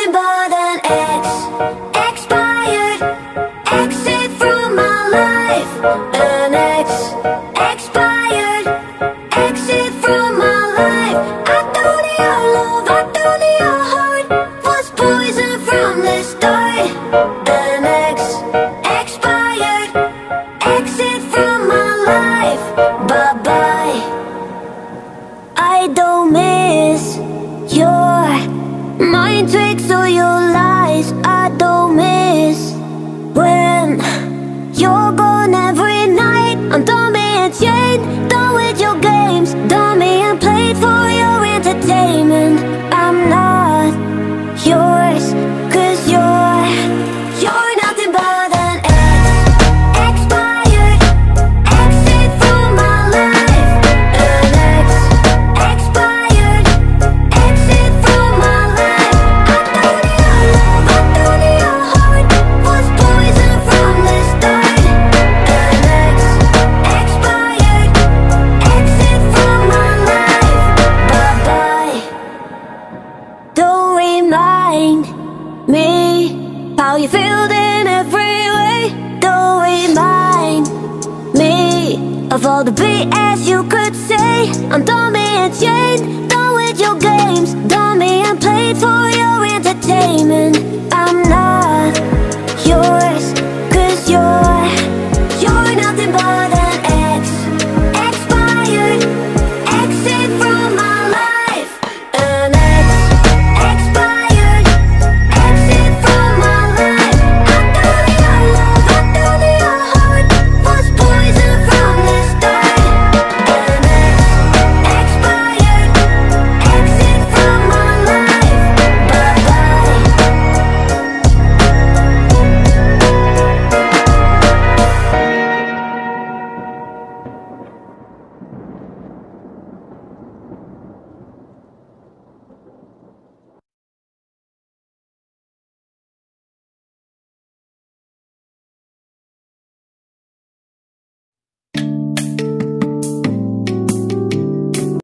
nothing but an expired exit from my life. An expired exit from my life. I thought your love, I thought your heart was poison from the start. An expired exit from my life. Bye-bye. I don't miss your mind tricks or your lies. I don't miss when you're gone every night. I'm done being chained, done with your games, done being played for your entertainment. I'm not yours, 'cause you're nothing but an expired exit from my life. An expired exit from my life. I thought your love, I thought your heart was poison from the start. An expired exit from my life. Bye-bye. Don't remind me how you feel in every way. Don't remind me of all the BS you could say. I'm done being chained, done with your games, done being played for your entertainment.